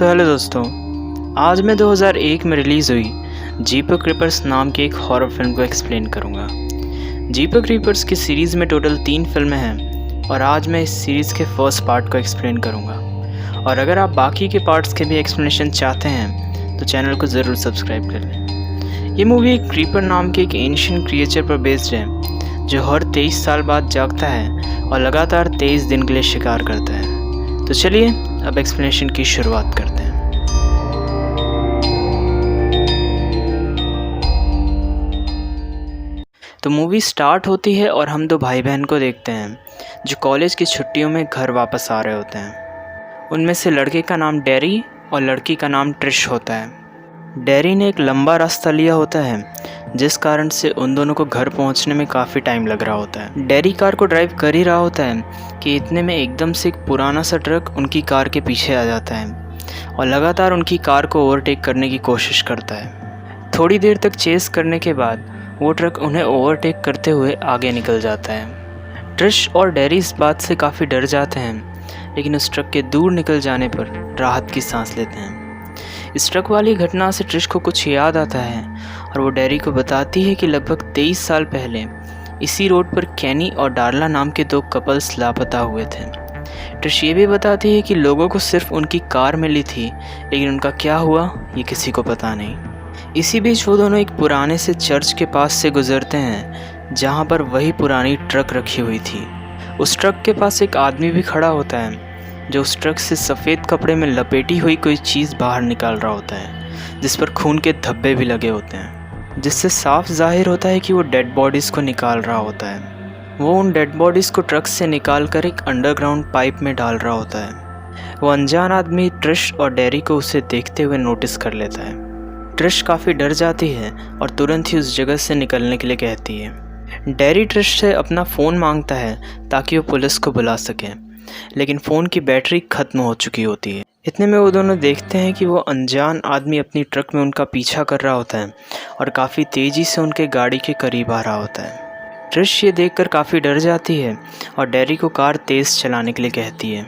तो हेलो दोस्तों, आज मैं 2001 में रिलीज़ हुई जीपक क्रीपर्स नाम की एक हॉरर फिल्म को एक्सप्लेन करूंगा। जीपक क्रीपर्स की सीरीज़ में टोटल 3 फिल्में हैं और आज मैं इस सीरीज़ के फर्स्ट पार्ट को एक्सप्लेन करूंगा। और अगर आप बाकी के पार्ट्स के भी एक्सप्लेनेशन चाहते हैं तो चैनल को ज़रूर सब्सक्राइब कर लें। ये मूवी एक क्रीपर नाम के एक एंशिएंट क्रिएचर पर बेस्ड है जो हर 23 साल बाद जागता है और लगातार 23 दिन के लिए शिकार करता है। तो चलिए अब एक्सप्लेनेशन की शुरुआत करते हैं। तो मूवी स्टार्ट होती है और हम दो भाई बहन को देखते हैं जो कॉलेज की छुट्टियों में घर वापस आ रहे होते हैं। उनमें से लड़के का नाम डेरी और लड़की का नाम ट्रिश होता है। डेरी ने एक लंबा रास्ता लिया होता है जिस कारण से उन दोनों को घर पहुंचने में काफ़ी टाइम लग रहा होता है। डेरी कार को ड्राइव कर ही रहा होता है कि इतने में एकदम से एक पुराना सा ट्रक उनकी कार के पीछे आ जाता है और लगातार उनकी कार को ओवरटेक करने की कोशिश करता है। थोड़ी देर तक चेस करने के बाद वो ट्रक उन्हें ओवरटेक करते हुए आगे निकल जाता है। ट्रिश और डेरी इस बात से काफ़ी डर जाते हैं, लेकिन उस ट्रक के दूर निकल जाने पर राहत की सांस लेते हैं। इस ट्रक वाली घटना से ट्रिश को कुछ याद आता है और वो डेरी को बताती है कि लगभग 23 साल पहले इसी रोड पर कैनी और डार्ला नाम के 2 कपल्स लापता हुए थे। ट्रिश ये भी बताती है कि लोगों को सिर्फ उनकी कार मिली थी, लेकिन उनका क्या हुआ ये किसी को पता नहीं। इसी बीच वो दोनों एक पुराने से चर्च के पास से गुजरते हैं जहाँ पर वही पुरानी ट्रक रखी हुई थी। उस ट्रक के पास एक आदमी भी खड़ा होता है जो उस ट्रक से सफ़ेद कपड़े में लपेटी हुई कोई चीज़ बाहर निकाल रहा होता है, जिस पर खून के धब्बे भी लगे होते हैं, जिससे साफ जाहिर होता है कि वो डेड बॉडीज़ को निकाल रहा होता है। वो उन डेड बॉडीज़ को ट्रक से निकाल कर एक अंडरग्राउंड पाइप में डाल रहा होता है। वो अनजान आदमी ट्रिश और डेरी को उसे देखते हुए नोटिस कर लेता है। ट्रिश काफ़ी डर जाती है और तुरंत ही उस जगह से निकलने के लिए कहती है। डेरी ट्रिश से अपना फ़ोन मांगता है ताकि वो पुलिस को बुला सके, लेकिन फ़ोन की बैटरी ख़त्म हो चुकी होती है। इतने में वो दोनों देखते हैं कि वो अनजान आदमी अपनी ट्रक में उनका पीछा कर रहा होता है और काफ़ी तेज़ी से उनके गाड़ी के करीब आ रहा होता है। ट्रिश ये देखकर काफ़ी डर जाती है और डेरी को कार तेज़ चलाने के लिए कहती है,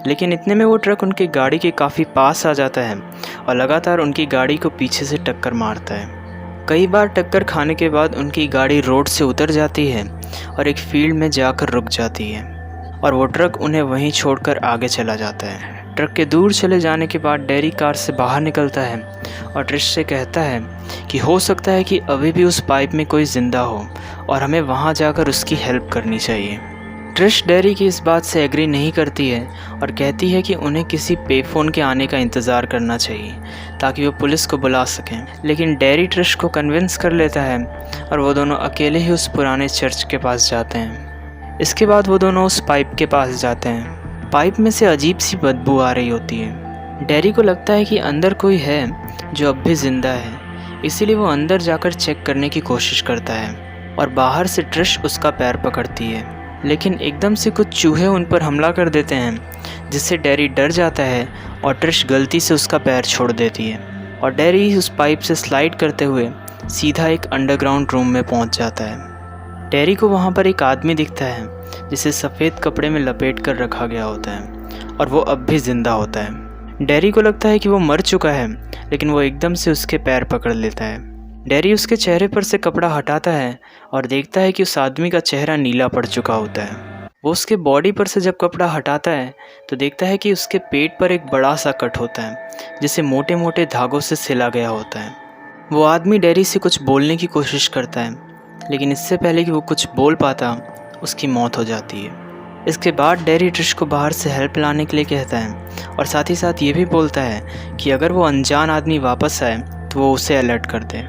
लेकिन इतने में वो ट्रक उनकी गाड़ी के काफ़ी पास आ जाता है और लगातार उनकी गाड़ी को पीछे से टक्कर मारता है। कई बार टक्कर खाने के बाद उनकी गाड़ी रोड से उतर जाती है और एक फील्ड में जाकर रुक जाती है और वो ट्रक उन्हें वहीं छोड़कर आगे चला जाता है। ट्रक के दूर चले जाने के बाद डेरी कार से बाहर निकलता है और ट्रिश से कहता है कि हो सकता है कि अभी भी उस पाइप में कोई ज़िंदा हो और हमें वहाँ जाकर उसकी हेल्प करनी चाहिए। ट्रिश डेरी की इस बात से एग्री नहीं करती है और कहती है कि उन्हें किसी पेफोन के आने का इंतज़ार करना चाहिए ताकि वो पुलिस को बुला सकें, लेकिन डेरी ट्रिश को कन्विंस कर लेता है और वो दोनों अकेले ही उस पुराने चर्च के पास जाते हैं। इसके बाद वो दोनों उस पाइप के पास जाते हैं। पाइप में से अजीब सी बदबू आ रही होती है। डेरी को लगता है कि अंदर कोई है जो अब भी ज़िंदा है, इसीलिए वो अंदर जाकर चेक करने की कोशिश करता है और बाहर से ट्रिश उसका पैर पकड़ती है, लेकिन एकदम से कुछ चूहे उन पर हमला कर देते हैं जिससे डेरी डर जाता है और ट्रिश गलती से उसका पैर छोड़ देती है और डेरी उस पाइप से स्लाइड करते हुए सीधा एक अंडरग्राउंड रूम में पहुंच जाता है। डेरी को वहाँ पर एक आदमी दिखता है जिसे सफ़ेद कपड़े में लपेट कर रखा गया होता है और वो अब भी ज़िंदा होता है। डेरी को लगता है कि वो मर चुका है, लेकिन वो एकदम से उसके पैर पकड़ लेता है। डेरी उसके चेहरे पर से कपड़ा हटाता है और देखता है कि उस आदमी का चेहरा नीला पड़ चुका होता है। वो उसके बॉडी पर से जब कपड़ा हटाता है तो देखता है कि उसके पेट पर एक बड़ा सा कट होता है जिसे मोटे मोटे धागों से सिला गया होता है। वो आदमी डेरी से कुछ बोलने की कोशिश करता है, लेकिन इससे पहले कि वो कुछ बोल पाता उसकी मौत हो जाती है। इसके बाद डेरी ट्रिश को बाहर से हेल्प लाने के लिए कहता है और साथ ही साथ ये भी बोलता है कि अगर वो अनजान आदमी वापस आए तो वो उसे अलर्ट कर दे।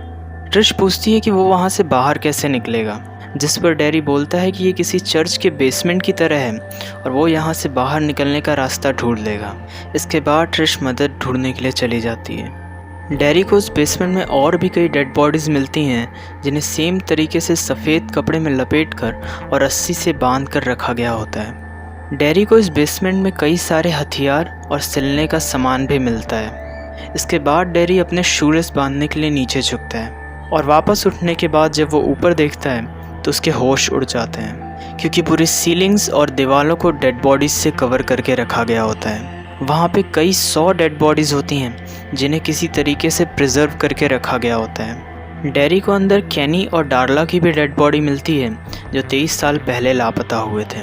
ट्रिश पूछती है कि वो वहाँ से बाहर कैसे निकलेगा, जिस पर डेरी बोलता है कि ये किसी चर्च के बेसमेंट की तरह है और वो यहाँ से बाहर निकलने का रास्ता ढूंढ लेगा। इसके बाद ट्रिश मदद ढूंढने के लिए चली जाती है। डेरी को उस बेसमेंट में और भी कई डेड बॉडीज़ मिलती हैं जिन्हें सेम तरीके से सफ़ेद कपड़े में लपेटकर और रस्सी से बांध कर रखा गया होता है। डेरी को इस बेसमेंट में कई सारे हथियार और सिलने का सामान भी मिलता है। इसके बाद डेरी अपने शूलेस बांधने के लिए नीचे झुकता है और वापस उठने के बाद जब वो ऊपर देखता है तो उसके होश उड़ जाते हैं, क्योंकि पूरी सीलिंग्स और दीवारों को डेड बॉडीज़ से कवर करके रखा गया होता है। वहाँ पे कई 100 डेड बॉडीज़ होती हैं जिन्हें किसी तरीके से प्रिजर्व करके रखा गया होता है। डेरी को अंदर कैनी और डार्ला की भी डेड बॉडी मिलती है जो 23 साल पहले लापता हुए थे।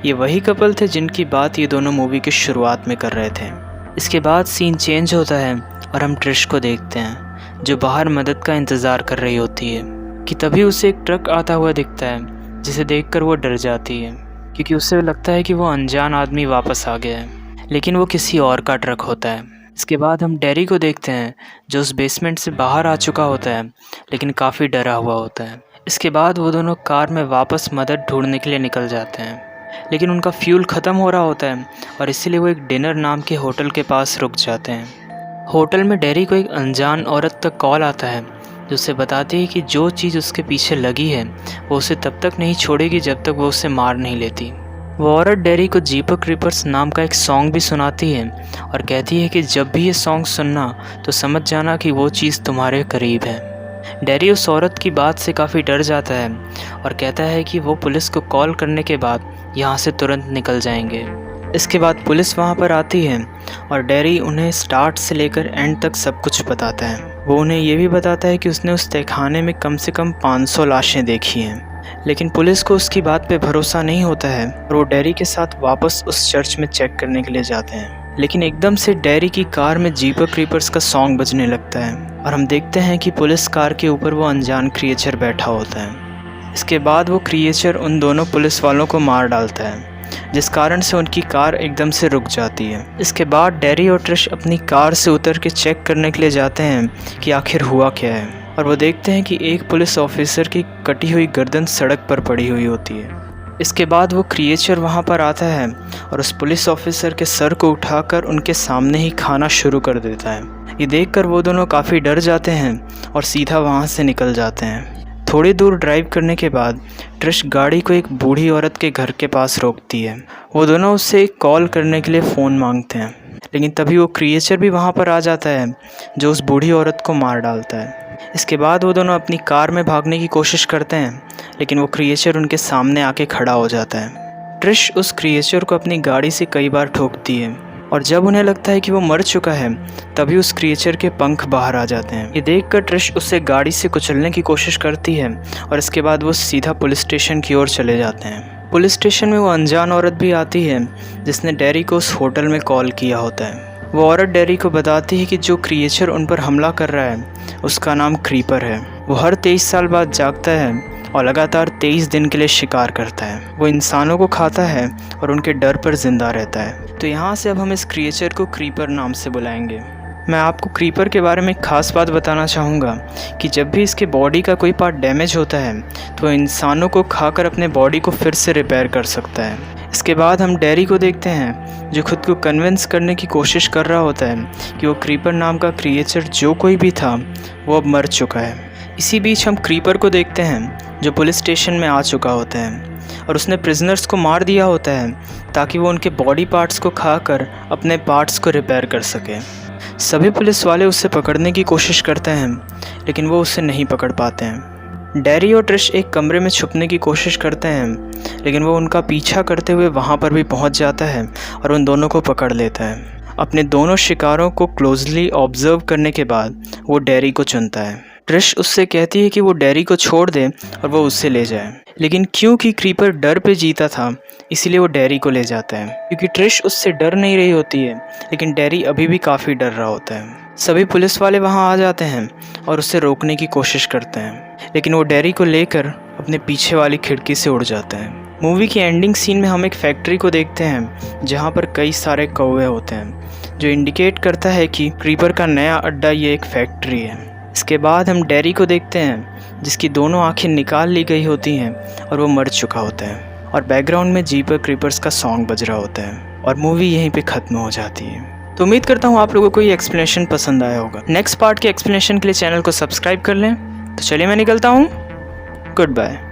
ये वही कपल थे जिनकी बात ये दोनों मूवी की शुरुआत में कर रहे थे। इसके बाद सीन चेंज होता है और हम ट्रिश को देखते हैं जो बाहर मदद का इंतज़ार कर रही होती है कि तभी उसे एक ट्रक आता हुआ दिखता है जिसे देखकर वो डर जाती है क्योंकि उसे लगता है कि वो अनजान आदमी वापस आ गया है, लेकिन वो किसी और का ट्रक होता है। इसके बाद हम डेरी को देखते हैं जो उस बेसमेंट से बाहर आ चुका होता है लेकिन काफ़ी डरा हुआ होता है। इसके बाद वो दोनों कार में वापस मदद ढूंढने के लिए निकल जाते हैं, लेकिन उनका फ्यूल ख़त्म हो रहा होता है और इसीलिए वो एक डिनर नाम के होटल के पास रुक जाते हैं। होटल में डेरी को एक अनजान औरत तक कॉल आता है जो उसे बताती है कि जो चीज़ उसके पीछे लगी है वो उसे तब तक नहीं छोड़ेगी जब तक वो उसे मार नहीं लेती। वो औरत डेरी को जीपर क्रीपर्स नाम का एक सॉन्ग भी सुनाती है और कहती है कि जब भी ये सॉन्ग सुनना तो समझ जाना कि वो चीज़ तुम्हारे करीब है। डेरी उस औरत की बात से काफ़ी डर जाता है और कहता है कि वो पुलिस को कॉल करने के बाद यहाँ से तुरंत निकल जाएंगे। इसके बाद पुलिस वहाँ पर आती है और डेरी उन्हें स्टार्ट से लेकर एंड तक सब कुछ बताता है। वो उन्हें ये भी बताता है कि उसने उस तहखाने में कम से कम 500 लाशें देखी हैं, लेकिन पुलिस को उसकी बात पे भरोसा नहीं होता है और वो डेरी के साथ वापस उस चर्च में चेक करने के लिए जाते हैं। लेकिन एकदम से डेरी की कार में जीपर क्रीपर्स का सॉन्ग बजने लगता है और हम देखते हैं कि पुलिस कार के ऊपर वो अनजान क्रिएचर बैठा होता है। इसके बाद वो क्रिएचर उन दोनों पुलिस वालों को मार डालता है जिस कारण से उनकी कार एकदम से रुक जाती है। इसके बाद डेरी और ट्रिश अपनी कार से उतर के चेक करने के लिए जाते हैं कि आखिर हुआ क्या है और वो देखते हैं कि एक पुलिस ऑफिसर की कटी हुई गर्दन सड़क पर पड़ी हुई होती है। इसके बाद वो क्रिएचर वहाँ पर आता है और उस पुलिस ऑफिसर के सर को उठाकर उनके सामने ही खाना शुरू कर देता है। ये देखकर वो दोनों काफ़ी डर जाते हैं और सीधा वहाँ से निकल जाते हैं। थोड़ी दूर ड्राइव करने के बाद ट्रिश गाड़ी को एक बूढ़ी औरत के घर के पास रोकती है। वो दोनों उससे एक कॉल करने के लिए फ़ोन मांगते हैं, लेकिन तभी वो क्रिएचर भी वहाँ पर आ जाता है जो उस बूढ़ी औरत को मार डालता है। इसके बाद वो दोनों अपनी कार में भागने की कोशिश करते हैं, लेकिन वो क्रिएचर उनके सामने आके खड़ा हो जाता है। ट्रिश उस क्रिएचर को अपनी गाड़ी से कई बार ठोकती है और जब उन्हें लगता है कि वो मर चुका है तभी उस क्रिएचर के पंख बाहर आ जाते हैं। ये देखकर ट्रिश उससे गाड़ी से कुचलने की कोशिश करती है और इसके बाद वो सीधा पुलिस स्टेशन की ओर चले जाते हैं। पुलिस स्टेशन में वो अनजान औरत भी आती है जिसने डेरी को उस होटल में कॉल किया होता है। वो औरत डेरी को बताती है कि जो क्रिएचर उन पर हमला कर रहा है उसका नाम क्रीपर है। वो हर 23 साल बाद जागता है और लगातार 23 दिन के लिए शिकार करता है। वो इंसानों को खाता है और उनके डर पर जिंदा रहता है। तो यहाँ से अब हम इस क्रिएचर को क्रीपर नाम से बुलाएंगे। मैं आपको क्रीपर के बारे में एक ख़ास बात बताना चाहूँगा कि जब भी इसके बॉडी का कोई पार्ट डैमेज होता है तो इंसानों को खाकर अपने बॉडी को फिर से रिपेयर कर सकता है। इसके बाद हम डेरी को देखते हैं जो खुद को कन्विंस करने की कोशिश कर रहा होता है कि वो क्रीपर नाम का क्रिएचर जो कोई भी था वो अब मर चुका है। इसी बीच हम क्रीपर को देखते हैं जो पुलिस स्टेशन में आ चुका होता है और उसने प्रिजनर्स को मार दिया होता है ताकि वो उनके बॉडी पार्ट्स को खाकर अपने पार्ट्स को रिपेयर कर सके। सभी पुलिस वाले उसे पकड़ने की कोशिश करते हैं लेकिन वो उसे नहीं पकड़ पाते हैं। डेरी और ट्रिश एक कमरे में छुपने की कोशिश करते हैं लेकिन वो उनका पीछा करते हुए वहाँ पर भी पहुँच जाता है और उन दोनों को पकड़ लेता है। अपने दोनों शिकारों को क्लोजली ऑब्जर्व करने के बाद वो डेरी को चुनता है। ट्रिश उससे कहती है कि वो डेरी को छोड़ दे और वो उससे ले जाए, लेकिन क्योंकि क्रीपर डर पे जीता था इसीलिए वो डेरी को ले जाता है। क्योंकि ट्रिश उससे डर नहीं रही होती है लेकिन डेरी अभी भी काफ़ी डर रहा होता है। सभी पुलिस वाले वहाँ आ जाते हैं और उसे रोकने की कोशिश करते हैं लेकिन वो डेरी को लेकर अपने पीछे वाली खिड़की से उड़ जाता है। मूवी की एंडिंग सीन में हम एक फैक्ट्री को देखते हैं जहाँ पर कई सारे कौवे होते हैं जो इंडिकेट करता है कि क्रीपर का नया अड्डा ये एक फैक्ट्री है। इसके बाद हम डेरी को देखते हैं जिसकी दोनों आंखें निकाल ली गई होती हैं और वो मर चुका होता है और बैकग्राउंड में जीपर क्रीपर्स का सॉन्ग बज रहा होता है और मूवी यहीं पे ख़त्म हो जाती है। तो उम्मीद करता हूँ आप लोगों को ये एक्सप्लेनेशन पसंद आया होगा। नेक्स्ट पार्ट के एक्सप्लेनेशन के लिए चैनल को सब्सक्राइब कर लें। तो चलिए मैं निकलता हूँ। Good bye.